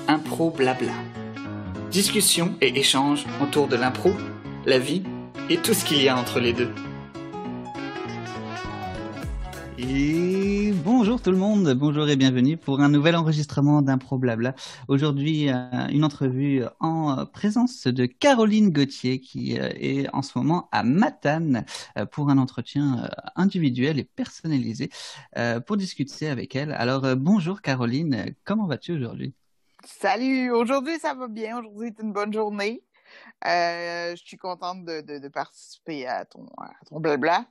Impro Blabla. Discussion et échange autour de l'impro, la vie et tout ce qu'il y a entre les deux. Et bonjour tout le monde, bonjour et bienvenue pour un nouvel enregistrement d'Impro Blabla. Aujourd'hui, une entrevue en présence de Caroline Gauthier qui est en ce moment à Matane pour un entretien individuel et personnalisé pour discuter avec elle. Alors bonjour Caroline, comment vas-tu aujourd'hui? Salut, aujourd'hui ça va bien, aujourd'hui est une bonne journée. Je suis contente de participer à ton blabla.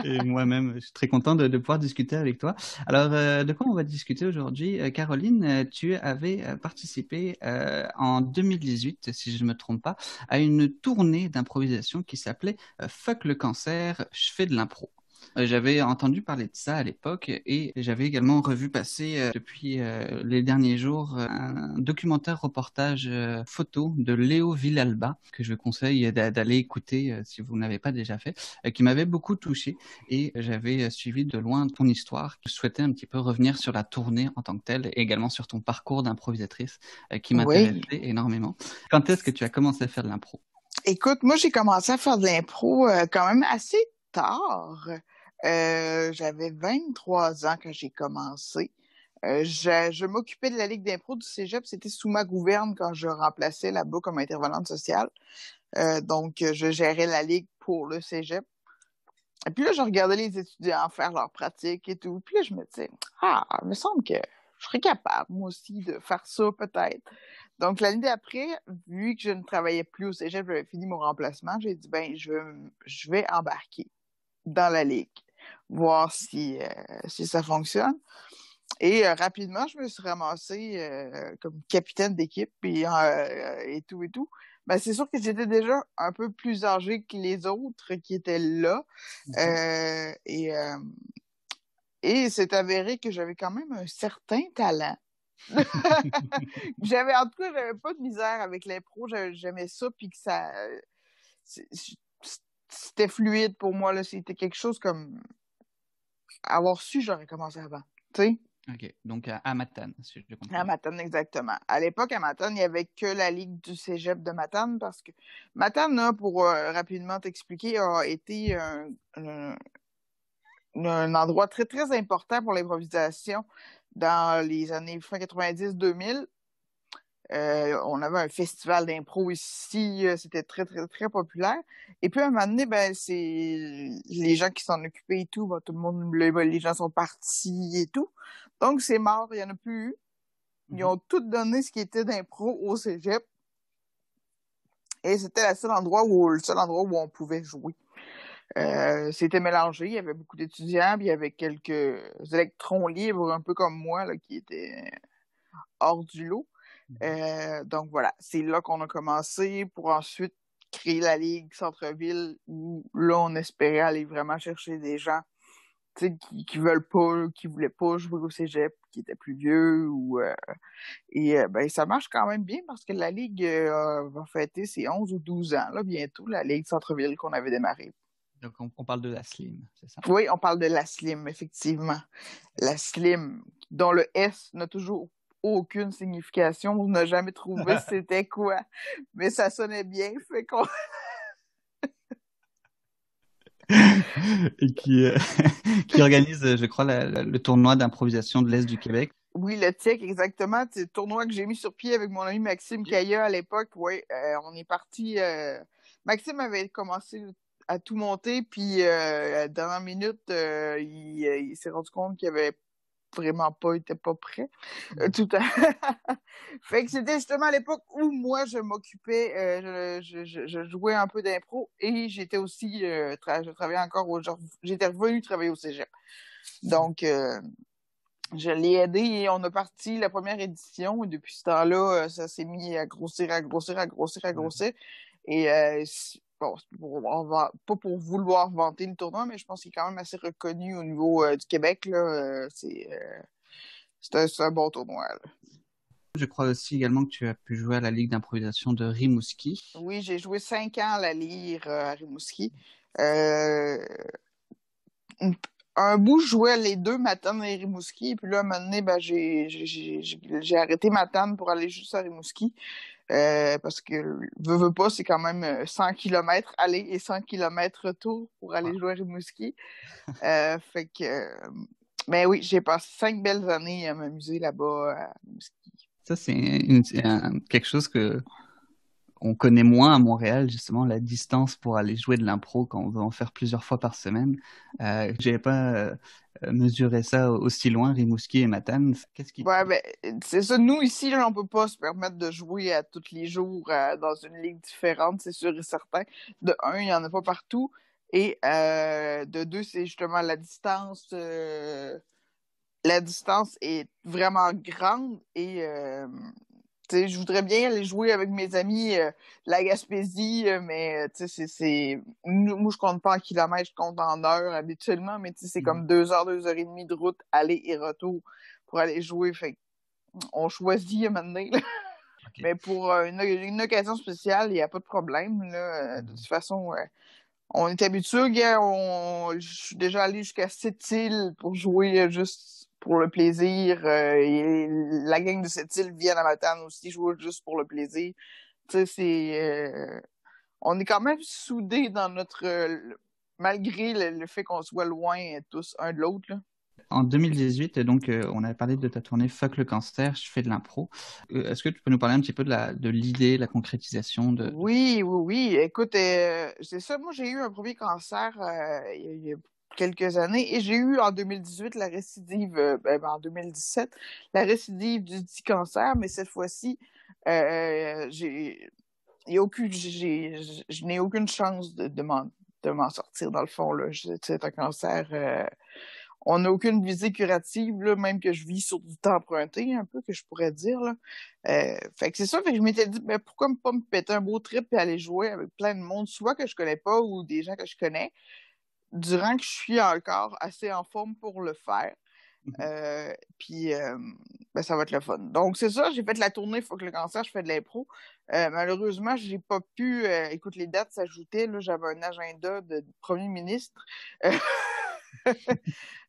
Et moi-même, je suis très content de pouvoir discuter avec toi. Alors, de quoi on va discuter aujourd'hui? Caroline, tu avais participé en 2018, si je ne me trompe pas, à une tournée d'improvisation qui s'appelait Fuck le cancer, je fais de l'impro. J'avais entendu parler de ça à l'époque et j'avais également revu passer depuis les derniers jours un documentaire reportage photo de Léo Villalba que je vous conseille d'aller écouter si vous ne l'avez pas déjà fait, qui m'avait beaucoup touché et j'avais suivi de loin ton histoire. Je souhaitais un petit peu revenir sur la tournée en tant que telle et également sur ton parcours d'improvisatrice qui m'intéressait énormément. Quand est-ce que tu as commencé à faire de l'impro? Écoute, moi j'ai commencé à faire de l'impro quand même assez tard. J'avais 23 ans quand j'ai commencé. Je m'occupais de la Ligue d'impro du Cégep, c'était sous ma gouverne quand je remplaçais là-bas comme intervenante sociale. Donc, je gérais la Ligue pour le Cégep. Et puis là, je regardais les étudiants faire leurs pratiques et tout. Puis là, je me disais, il me semble que je serais capable, moi aussi, de faire ça peut-être. Donc, l'année d'après, vu que je ne travaillais plus au Cégep, j'avais fini mon remplacement, j'ai dit, je vais embarquer dans la Ligue, voir si ça fonctionne. Et rapidement, je me suis ramassée comme capitaine d'équipe et tout et tout. Ben, c'est sûr que j'étais déjà un peu plus âgée que les autres qui étaient là. Et c'est avéré que j'avais quand même un certain talent. En tout cas, j'avais pas de misère avec l'impro. J'aimais ça, puis que ça... C'était fluide pour moi, là. C'était quelque chose comme... Avoir su, j'aurais commencé avant, tu sais. OK, donc à Matane, si je comprends. À Matane, exactement. À l'époque, à Matane, il n'y avait que la Ligue du Cégep de Matane parce que Matane, pour rapidement t'expliquer, a été un endroit très, très important pour l'improvisation dans les années fin 90-2000. On avait un festival d'impro ici, c'était très, très, très populaire. Et puis, à un moment donné, c'est les gens qui s'en occupaient et tout, tout le monde, les gens sont partis et tout. Donc, c'est mort, il n'y en a plus eu. Ils ont tout donné ce qui était d'impro au cégep. Et c'était le seul endroit où on pouvait jouer. C'était mélangé, il y avait beaucoup d'étudiants, puis il y avait quelques électrons libres, un peu comme moi, là, qui étaient hors du lot. Donc voilà, c'est là qu'on a commencé pour ensuite créer la Ligue Centre-Ville où là, on espérait aller vraiment chercher des gens qui voulaient pas jouer au cégep, qui étaient plus vieux ça marche quand même bien parce que la Ligue va fêter ses 11 ou 12 ans là, bientôt, la Ligue Centre-Ville qu'on avait démarrée. Donc, on parle de la Slim, c'est ça? Oui, on parle de la Slim, effectivement. La Slim, dont le S n'a toujours aucune signification. On n'a jamais trouvé c'était quoi. Mais ça sonnait bien, fait qu'on... Et qui organise, je crois, le tournoi d'improvisation de l'Est du Québec. Oui, le TIC, exactement. C'est le tournoi que j'ai mis sur pied avec mon ami Maxime Caillat à l'époque. Oui, on est parti... Maxime avait commencé à tout monter, puis à la dernière minute, il s'est rendu compte qu'il avait vraiment pas, il était pas prêt. Tout à... Fait que c'était justement à l'époque où moi je m'occupais, je jouais un peu d'impro et j'étais aussi, je travaillais encore j'étais revenue travailler au cégep. Donc, je l'ai aidé et on a parti la première édition et depuis ce temps-là, ça s'est mis à grossir, à grossir, à grossir, à grossir. Et bon, pas pour vouloir vanter le tournoi, mais je pense qu'il est quand même assez reconnu au niveau du Québec. Là, c'est un bon tournoi. Là. Je crois aussi également que tu as pu jouer à la Ligue d'improvisation de Rimouski. Oui, j'ai joué 5 ans à la lyre à Rimouski. Euh, un bout, je jouais les deux, Matane et Rimouski. Et puis là, à un moment donné, ben, j'ai arrêté Matane pour aller juste à Rimouski. Parce que, veux pas, c'est quand même 100 km aller et 100 km retour pour aller jouer à Rimouski. Fait que, mais oui, j'ai passé 5 belles années à m'amuser là-bas à Rimouski. Ça, c'est quelque chose que on connaît moins à Montréal, justement, la distance pour aller jouer de l'impro quand on veut en faire plusieurs fois par semaine. J'avais pas mesuré ça aussi loin, Rimouski et Matane. Qu'est-ce qui... Ouais, ben, c'est ça. Nous, ici, là, on peut pas se permettre de jouer à tous les jours dans une ligue différente, c'est sûr et certain. De un, il y en a pas partout. Et de deux, c'est justement la distance. La distance est vraiment grande et je voudrais bien aller jouer avec mes amis la Gaspésie, mais moi, je compte pas en kilomètres, je compte en heures habituellement, mais c'est comme 2 heures et demie de route, aller et retour pour aller jouer. Fait on choisit à un moment donné, là. Okay. Mais pour une occasion spéciale, il n'y a pas de problème. Là. De toute façon, on est habitué. Je suis déjà allé jusqu'à Sept-Îles pour jouer juste pour le plaisir. Et la gang de Sept-Îles vient à Matane aussi jouer juste pour le plaisir. Tu sais, on est quand même soudés dans notre... malgré le fait qu'on soit loin tous un de l'autre, là. En 2018, donc, on avait parlé de ta tournée Fuck le cancer, je fais de l'impro. Est-ce que tu peux nous parler un petit peu de l'idée, la concrétisation de... Oui, oui, oui. Écoute, c'est ça. Moi, j'ai eu un premier cancer il y a quelques années et j'ai eu en 2018 la récidive, en 2017, la récidive du dit cancer, mais cette fois-ci, il y a aucune, je n'ai aucune chance de m'en sortir dans le fond, là. C'est un cancer. On n'a aucune visée curative, là, même que je vis sur du temps emprunté, un peu, que je pourrais dire, là. Fait que c'est ça, fait que je m'étais dit, ben, pourquoi pas me péter un beau trip et aller jouer avec plein de monde, soit que je connais pas ou des gens que je connais, durant que je suis encore assez en forme pour le faire. Puis, ben, ça va être le fun. Donc, c'est ça, j'ai fait la tournée Faut que le cancer, je fais de l'impro. Malheureusement, j'ai pas pu, écoute, les dates s'ajoutaient, là, j'avais un agenda de premier ministre.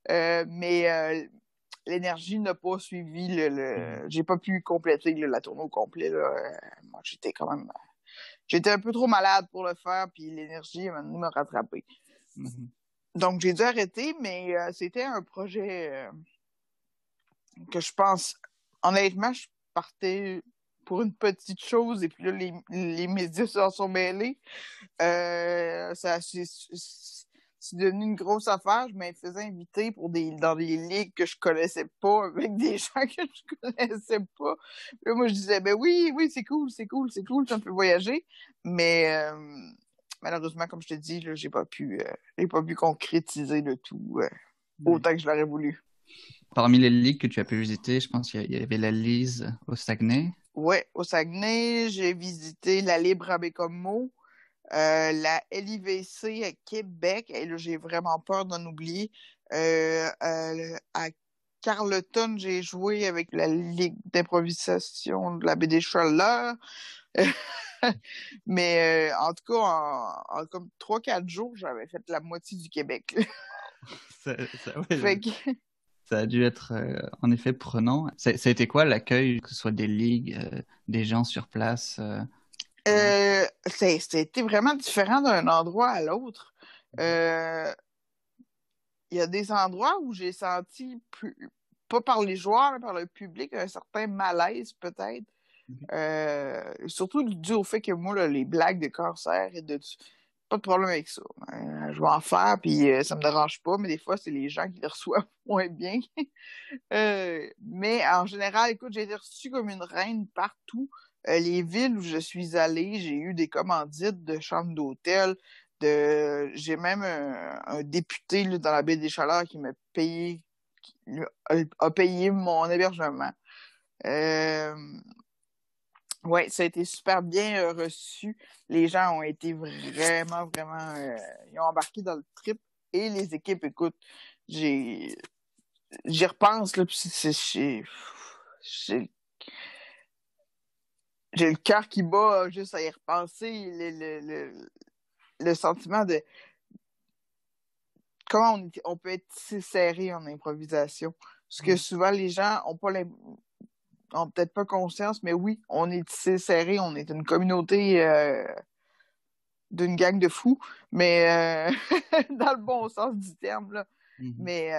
Mais l'énergie n'a pas suivi j'ai pas pu compléter la tournée au complet, là. Moi, j'étais un peu trop malade pour le faire, puis l'énergie m'a rattrapé. Donc, j'ai dû arrêter, mais c'était un projet que je pense, honnêtement, je partais pour une petite chose, et puis là, les médias s'en sont mêlés. C'est devenu une grosse affaire. Je me faisais inviter dans des ligues que je connaissais pas, avec des gens que je connaissais pas. Là, moi, je disais, ben oui, oui, c'est cool, ça me fait voyager. Mais malheureusement, comme je te dis, là, j'ai pas pu concrétiser le tout autant que je l'aurais voulu. Parmi les ligues que tu as pu visiter, je pense qu'il y avait la Lise au Saguenay. Oui, au Saguenay, j'ai visité la Libre à Bécomo, la LIVC à Québec, et là, j'ai vraiment peur d'en oublier. À Carleton, j'ai joué avec la Ligue d'improvisation de la baie des Chaleurs. Mais en tout cas, en comme 3-4 jours, j'avais fait la moitié du Québec. Ouais, ça a dû être en effet prenant. Ça a été quoi l'accueil, que ce soit des ligues, des gens sur place? C'était vraiment différent d'un endroit à l'autre. Il y a des endroits où j'ai senti, pas par les joueurs, mais par le public, un certain malaise peut-être. Surtout dû au fait que moi, là, les blagues de cancer pas de problème avec ça. Je vais en faire, puis ça me dérange pas, mais des fois, c'est les gens qui les reçoivent moins bien. Mais en général, écoute, j'ai été reçue comme une reine partout. Les villes où je suis allée, j'ai eu des commandites de chambres d'hôtel. J'ai même un député là, dans la baie des Chaleurs qui m'a payé, a payé mon hébergement. Oui, ça a été super bien reçu. Les gens ont été vraiment, vraiment... ils ont embarqué dans le trip. Et les équipes, écoute, j'y repense, là, puis j'ai le cœur qui bat juste à y repenser. Le sentiment de comment on peut être si serré en improvisation. Parce que souvent, les gens ont peut-être pas conscience, mais oui, on est tissé serré, on est une communauté d'une gang de fous, mais dans le bon sens du terme, là. Mais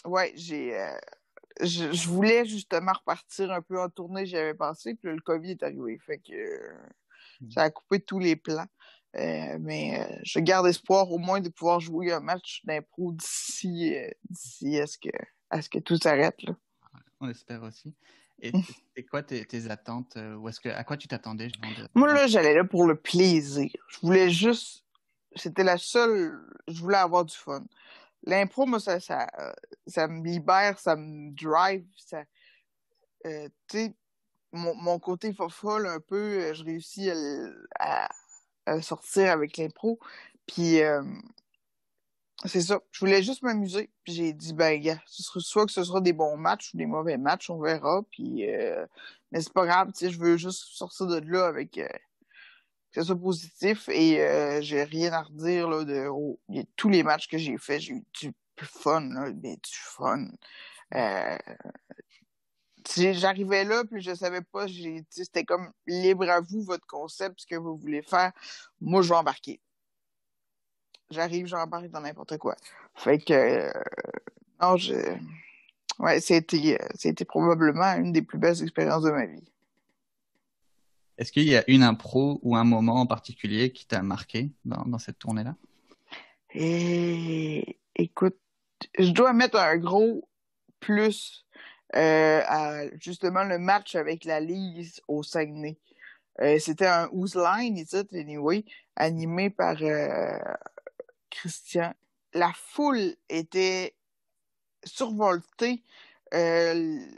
ouais, je voulais justement repartir un peu en tournée, j'y avais pensé, puis là, le COVID est arrivé, fait que ça a coupé tous les plans. Mais je garde espoir au moins de pouvoir jouer un match d'impro d'ici à ce que tout s'arrête, là. On espère aussi. Et c'est quoi tes attentes? À quoi tu t'attendais? Moi, là, j'allais là pour le plaisir. Je voulais juste... C'était la seule... Je voulais avoir du fun. L'impro, moi, ça me libère, ça me drive. Tu sais, mon côté fofolle, un peu, je réussis à sortir avec l'impro. Puis, c'est ça. Je voulais juste m'amuser. Puis j'ai dit, ben, gars, soit que ce sera des bons matchs ou des mauvais matchs, on verra. Puis, mais c'est pas grave, tu sais, je veux juste sortir de là avec que ce soit positif. Et j'ai rien à redire là, tous les matchs que j'ai faits, j'ai eu du fun, là, mais du fun. J'arrivais là, puis je savais pas, c'était comme libre à vous, votre concept, ce que vous voulez faire. Moi, je vais embarquer. J'arrive, j'embarque dans n'importe quoi. Fait que, non, ouais, c'était probablement une des plus belles expériences de ma vie. Est-ce qu'il y a une impro ou un moment en particulier qui t'a marqué dans cette tournée-là? Et écoute, je dois mettre un gros plus à justement le match avec la Lise au Saguenay. C'était un Whose Line, anyway, animé par Christian. La foule était survoltée. Les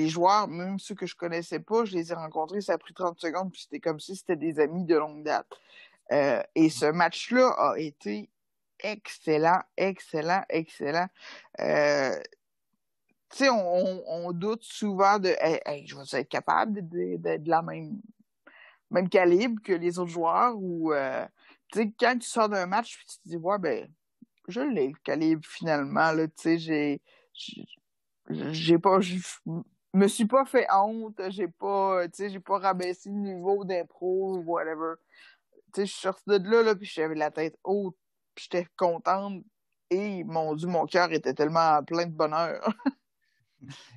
joueurs, même ceux que je connaissais pas, je les ai rencontrés, ça a pris 30 secondes, puis c'était comme si c'était des amis de longue date. Et ce match-là a été excellent, excellent, excellent. Tu sais, on doute souvent de hey, je vais être capable d'être de la même calibre que les autres joueurs ou tu sais, quand tu sors d'un match, tu te dis ouais, ben, je l'ai le calibre finalement, là, tu sais, j'ai pas, je me suis pas fait honte, j'ai pas rabaissé le niveau d'impro ou whatever. Tu sais, je suis sortie de là, puis j'avais la tête haute, puis j'étais contente, et mon Dieu, mon cœur était tellement plein de bonheur.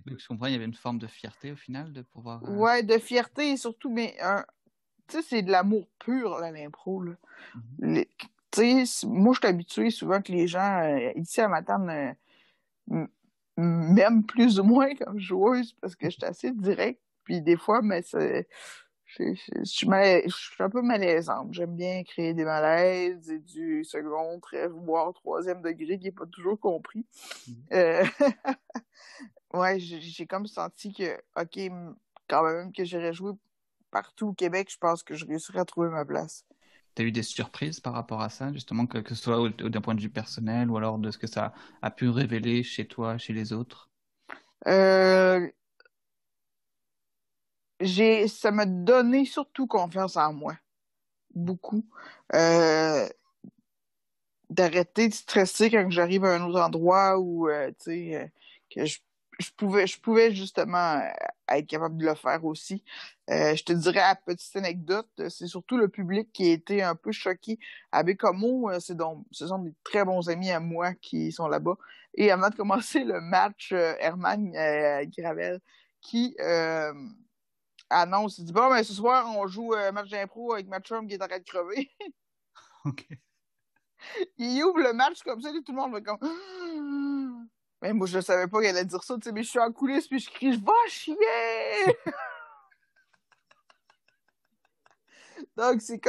Donc, je comprends, il y avait une forme de fierté au final de pouvoir. Ouais, de fierté et surtout, mais tu sais, c'est de l'amour pur, là, l'impro, là. Tu sais, moi, je suis habituée souvent que les gens, ici à Matane, m'aiment plus ou moins comme joueuse parce que je suis assez directe. Puis des fois, mais je suis un peu malaisante. J'aime bien créer des malaises et du second, voire troisième degré qui n'est pas toujours compris. Ouais, j'ai comme senti que, OK, quand même que j'irais jouer partout au Québec, je pense que je réussirais à trouver ma place. Tu as eu des surprises par rapport à ça, justement, que ce soit d'un point de vue personnel ou alors de ce que ça a pu révéler chez toi, chez les autres? Ça m'a donné surtout confiance en moi. Beaucoup. D'arrêter de stresser quand j'arrive à un autre endroit où, tu sais, que je pouvais justement être capable de le faire aussi. Je te dirais, à petite anecdote, c'est surtout le public qui a été un peu choqué. À Bécomo, ce sont des très bons amis à moi qui sont là-bas. Et avant de commencer le match, Herman Gravel, qui annonce, il dit, bon, ben, ce soir, on joue match d'impro avec Matchum qui est en train de crever. OK. Il ouvre le match comme ça, et tout le monde va comme... Mais moi, je ne savais pas qu'elle allait dire ça, tu sais, mais je suis en coulisses, puis je crie, je vais chier! Donc, c'est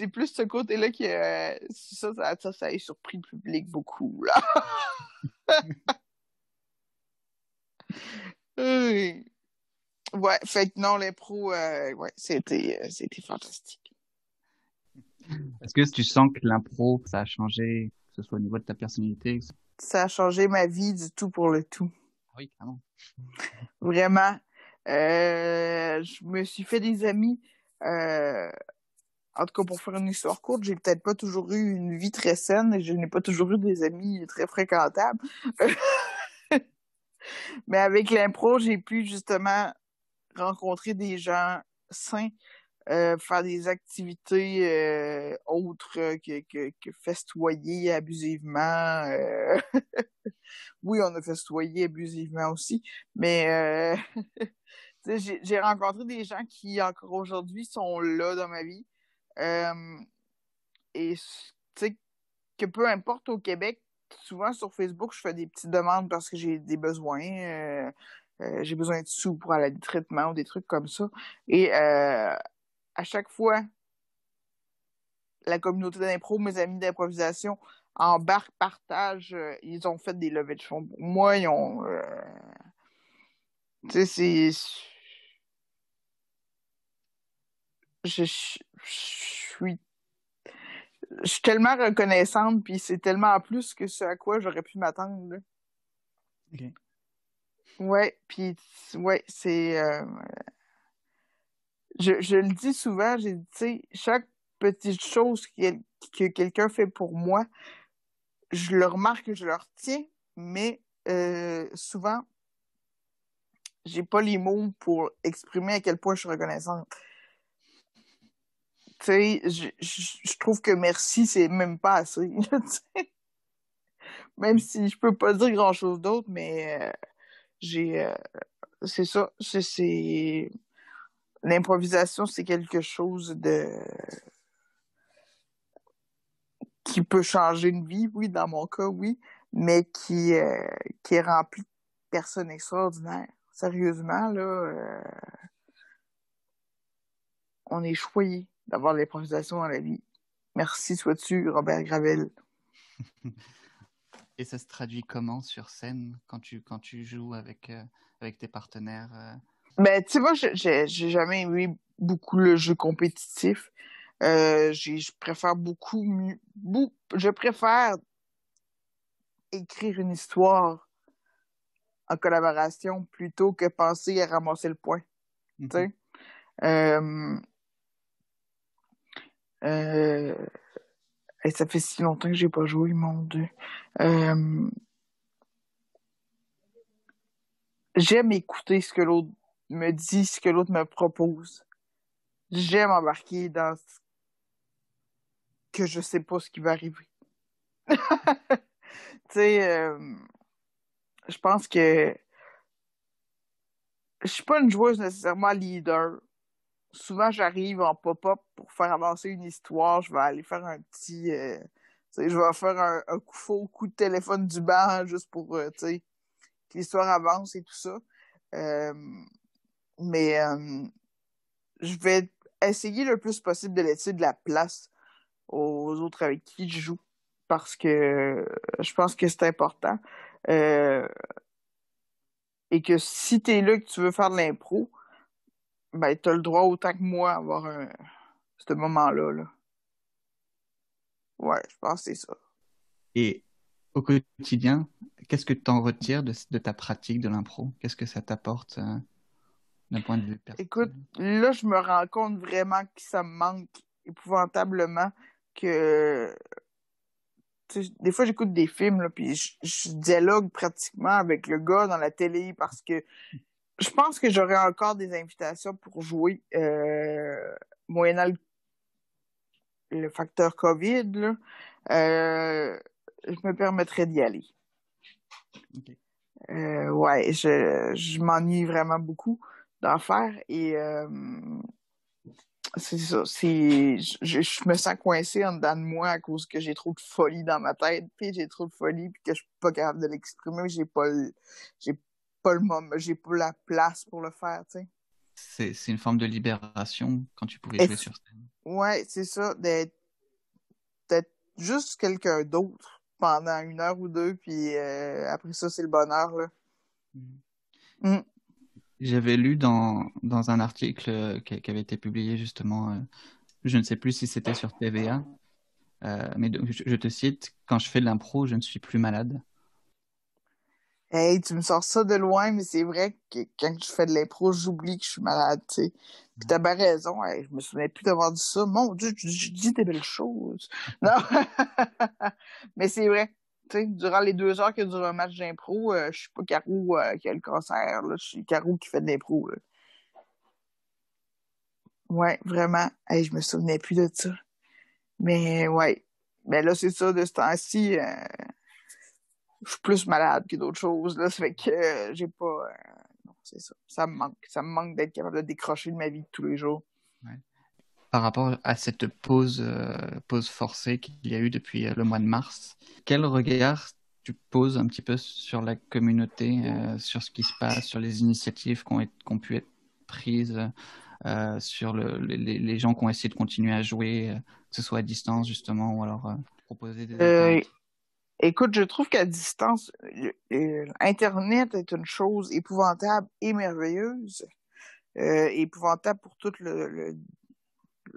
plus ce côté-là qui, ça a surpris le public beaucoup, là. Ouais, fait que non, l'impro, ouais, c'était fantastique. Est-ce que tu sens que l'impro, ça a changé, que ce soit au niveau de ta personnalité? Ça a changé ma vie du tout pour le tout. Oui, clairement. Vraiment. Je me suis fait des amis. En tout cas, pour faire une histoire courte, j'ai peut-être pas toujours eu une vie très saine et je n'ai pas toujours eu des amis très fréquentables. Mais avec l'impro, j'ai pu justement rencontrer des gens sains, faire des activités autres que festoyer abusivement. Oui, on a festoyé abusivement aussi, mais j'ai rencontré des gens qui, encore aujourd'hui, sont là dans ma vie. Euh, et tu sais, que peu importe au Québec, souvent sur Facebook, je fais des petites demandes parce que j'ai des besoins. J'ai besoin de sous pour aller à des traitements ou des trucs comme ça. Et à chaque fois, la communauté d'impro, mes amis d'improvisation embarquent, partagent. Ils ont fait des levées de fonds pour moi. Ils ont. Tu sais, c'est. Je suis tellement reconnaissante, puis c'est tellement plus que ce à quoi j'aurais pu m'attendre. Là. Ok. Ouais, puis ouais, c'est. Je le dis souvent, tu sais, chaque petite chose que quelqu'un fait pour moi, je le remarque, je le retiens, mais souvent, j'ai pas les mots pour exprimer à quel point je suis reconnaissante. Tu sais, je trouve que merci, c'est même pas assez. Même si je peux pas dire grand-chose d'autre, mais j'ai... c'est ça. L'improvisation, c'est quelque chose de qui peut changer une vie, oui, dans mon cas, oui, mais qui est rempli de personnes extraordinaires. Sérieusement, là, on est choyé d'avoir de l'improvisation dans la vie. Merci sois-tu, Robert Gravel. Et ça se traduit comment sur scène quand tu joues avec tes partenaires Ben, tu sais, moi, j'ai jamais aimé beaucoup le jeu compétitif. Je préfère je préfère écrire une histoire en collaboration plutôt que penser à ramasser le point. Tu sais? Euh, euh, et ça fait si longtemps que j'ai pas joué, mon Dieu. Euh, J'aime écouter ce que l'autre me dit, ce que l'autre me propose. J'aime embarquer dans ce que je sais pas ce qui va arriver. Tu sais, je pense que je suis pas une joueuse nécessairement leader. Souvent, j'arrive en pop-up pour faire avancer une histoire. Je vais aller faire un petit... tu sais, je vais faire un faux coup de téléphone du banc juste pour, tu sais, que l'histoire avance et tout ça. Euh, mais je vais essayer le plus possible de laisser de la place aux autres avec qui je joue parce que je pense que c'est important. Euh, et que si t'es là et que tu veux faire de l'impro, ben t'as le droit autant que moi à avoir ce moment-là. Là. Ouais, je pense que c'est ça. Et au quotidien, qu'est-ce que tu en retires de ta pratique de l'impro? Qu'est-ce que ça t'apporte d'un point de vue Écoute, personnel? là, je me rends compte vraiment que ça me manque épouvantablement que des fois j'écoute des films là, puis je dialogue pratiquement avec le gars dans la télé parce que je pense que j'aurais encore des invitations pour jouer moyennant le facteur COVID là, je me permettrais d'y aller. Okay. Ouais, je m'ennuie vraiment beaucoup d'en faire et c'est ça, je me sens coincée en dedans de moi à cause que j'ai trop de folie dans ma tête, puis j'ai trop de folie, puis que je suis pas capable de l'exprimer, j'ai pas le moment, j'ai pas la place pour le faire, tu sais. C'est une forme de libération quand tu pouvais Et jouer sur scène. ouais, c'est ça, d'être juste quelqu'un d'autre pendant une heure ou deux, puis après ça, c'est le bonheur, là. Mm. J'avais lu dans un article qui avait été publié justement, je ne sais plus si c'était sur TVA, mais je te cite, quand je fais de l'impro, je ne suis plus malade. Hey, tu me sors ça de loin, mais c'est vrai que quand je fais de l'impro, j'oublie que je suis malade, tu sais. Puis t'as bien raison, hey, je me souvenais plus d'avoir dit ça. Mon Dieu, je dis des belles choses. Non, mais c'est vrai. Tu sais, durant les 2 heures que dure un match d'impro, je suis pas Caro qui a le cancer, là. Je suis Caro qui fait de l'impro, là. Ouais, vraiment. Hey, je me souvenais plus de ça. Mais ouais. Mais là, c'est ça, de ce temps-ci, je suis plus malade que d'autres choses, là. Ça fait que j'ai pas. Non, c'est ça. Ça me manque. Ça me manque d'être capable de décrocher de ma vie de tous les jours. Ouais. Par rapport à cette pause forcée qu'il y a eu depuis le mois de mars, quel regard tu poses un petit peu sur la communauté, sur ce qui se passe, sur les initiatives qui ont pu être prises, sur les gens qui ont essayé de continuer à jouer, que ce soit à distance justement, ou alors proposer des Euh, alternatives? Écoute, je trouve qu'à distance, Internet est une chose épouvantable et merveilleuse. Épouvantable pour toutes les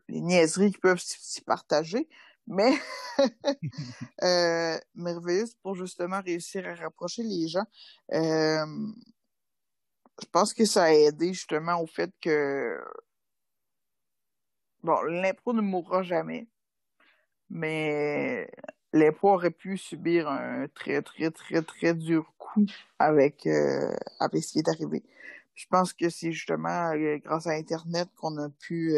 niaiseries qui peuvent s'y partager, mais merveilleuse pour justement réussir à rapprocher les gens. Euh, je pense que ça a aidé justement au fait que, bon, l'impro ne mourra jamais, mais l'impro aurait pu subir un très, très, très, très dur coup avec ce qui est arrivé. Je pense que c'est justement grâce à Internet qu'on a pu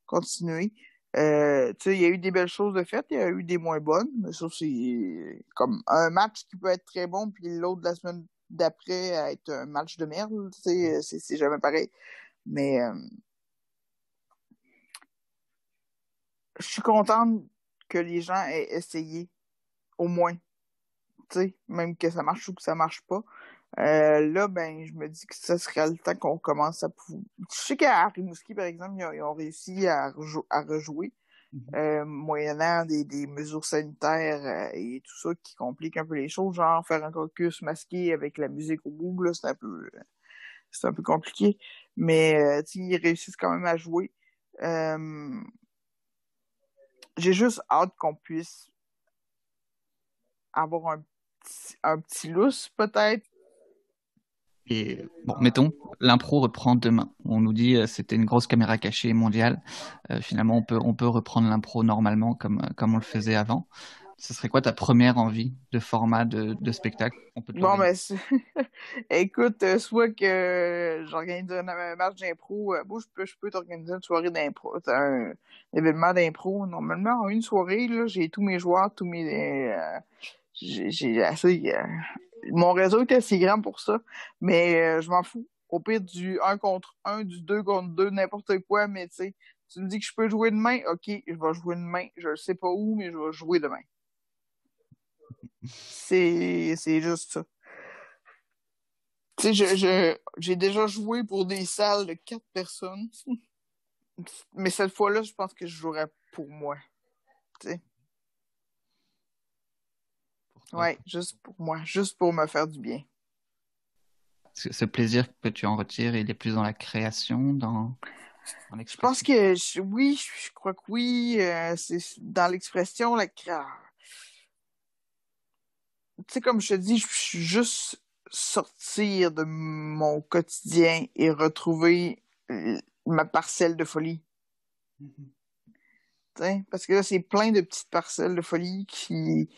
continuer. Tu sais, il y a eu des belles choses de faites, il y a eu des moins bonnes, mais ça, c'est comme un match qui peut être très bon, puis l'autre de la semaine d'après être un match de merde, tu sais, c'est jamais pareil. Mais je suis contente que les gens aient essayé, au moins, tu sais, même que ça marche ou que ça marche pas. Là, ben, je me dis que ça serait le temps qu'on commence à pouvoir. Je sais qu'à Rimouski, par exemple, ils ont réussi à rejouer, moyennant des mesures sanitaires et tout ça qui compliquent un peu les choses, genre faire un caucus masqué avec la musique au bout, là, c'est un peu compliqué. Mais ils réussissent quand même à jouer. Euh, j'ai juste hâte qu'on puisse avoir un petit lousse, peut-être. Et bon, mettons, l'impro reprend demain. On nous dit c'était une grosse caméra cachée mondiale. Finalement, on peut reprendre l'impro normalement comme on le faisait avant. Ce serait quoi ta première envie de format de spectacle qu'on peut Bon, t'organiser? ben, écoute, soit que j'organise un match d'impro, moi, je peux t'organiser une soirée d'impro, un événement d'impro. Normalement, en une soirée, là, j'ai tous mes joueurs, j'ai assez, mon réseau est assez grand pour ça, mais je m'en fous. Au pire, du un contre un, du 2 contre 2, n'importe quoi, mais tu sais, tu me dis que je peux jouer demain, ok, je vais jouer demain. Je ne sais pas où, mais je vais jouer demain. C'est juste ça. Tu sais, j'ai déjà joué pour des salles de 4 personnes, mais cette fois-là, je pense que je jouerais pour moi. Tu sais. Pour toi? Ouais, juste pour moi, juste pour me faire du bien. Ce plaisir que tu en retires, il est plus dans la création, dans Je pense l'expression. que oui, je crois que oui. C'est dans l'expression, tu sais, comme je te dis, je suis juste sortir de mon quotidien et retrouver ma parcelle de folie. Mhm. T'sais, parce que là, c'est plein de petites parcelles de folie qui,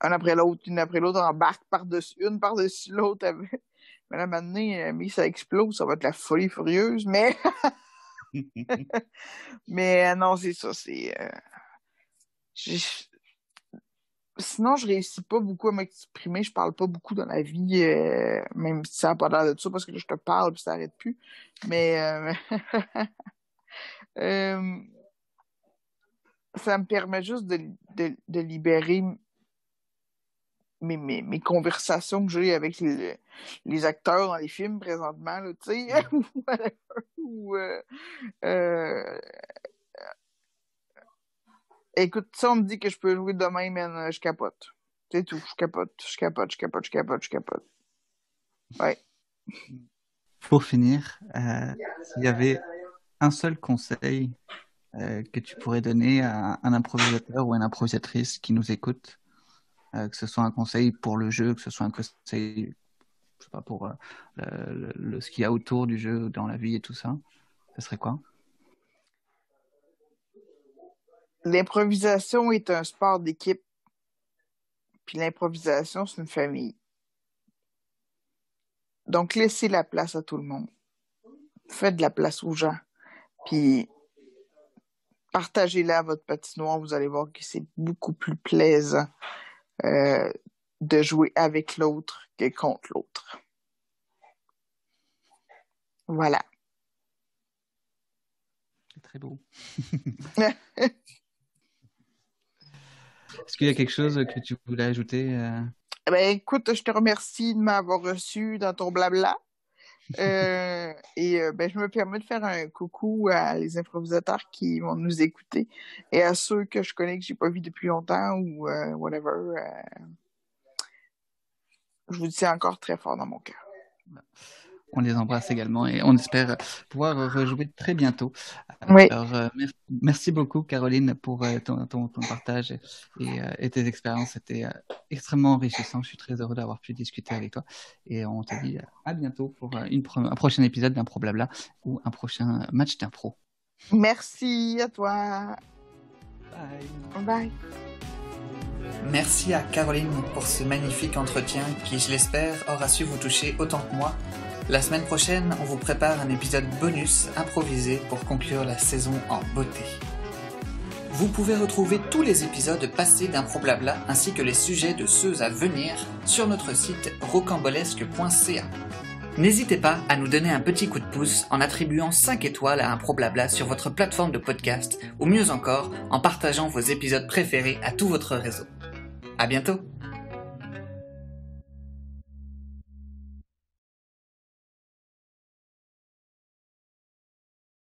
un après l'autre, une après l'autre, embarquent par-dessus, une par-dessus l'autre. Mais là, maintenant, mais ça explose, ça va être la folie furieuse. Mais non, c'est ça. J'ai- Sinon, je réussis pas beaucoup à m'exprimer. Je parle pas beaucoup dans la vie, même si ça n'a pas l'air de ça, parce que là, je te parle puis ça n'arrête plus. Mais euh, ça me permet juste de libérer mes conversations que j'ai avec les acteurs dans les films présentement, là, tu sais, Mhm. ou whatever, ou, euh, écoute, ça, on me dit que je peux jouer demain, man, je capote. C'est tout, je capote, je capote, je capote, je capote, je capote. Ouais. Pour finir, s'il y avait un seul conseil que tu pourrais donner à un improvisateur ou une improvisatrice qui nous écoute, que ce soit un conseil pour le jeu, que ce soit un conseil, je sais pas, pour ce qu'il y a autour du jeu, dans la vie et tout ça, ce serait quoi? L'improvisation est un sport d'équipe, puis l'improvisation, c'est une famille. Donc, laissez la place à tout le monde. Faites de la place aux gens, puis partagez-la à votre patinoire. Vous allez voir que c'est beaucoup plus plaisant de jouer avec l'autre que contre l'autre. Voilà. C'est très beau. Est-ce qu'il y a quelque chose que tu voulais ajouter? Ben, écoute, je te remercie de m'avoir reçu dans ton blabla. Ben, je me permets de faire un coucou à les improvisateurs qui vont nous écouter et à ceux que je connais que j'ai pas vus depuis longtemps ou whatever. Je vous tiens encore très fort dans mon cœur. On les embrasse également et on espère pouvoir rejouer très bientôt. Oui. Alors, merci beaucoup, Caroline, pour ton partage et tes expériences. C'était extrêmement enrichissant. Je suis très heureux d'avoir pu discuter avec toi. Et on te dit à bientôt pour un prochain épisode d'Impro Blabla ou un prochain match d'impro. Merci à toi. Bye. Bye. Merci à Caroline pour ce magnifique entretien qui, je l'espère, aura su vous toucher autant que moi. La semaine prochaine, on vous prépare un épisode bonus improvisé pour conclure la saison en beauté. Vous pouvez retrouver tous les épisodes passés d'Impro Blabla ainsi que les sujets de ceux à venir sur notre site rocambolesque.ca. N'hésitez pas à nous donner un petit coup de pouce en attribuant 5 étoiles à Impro Blabla sur votre plateforme de podcast ou mieux encore en partageant vos épisodes préférés à tout votre réseau. À bientôt!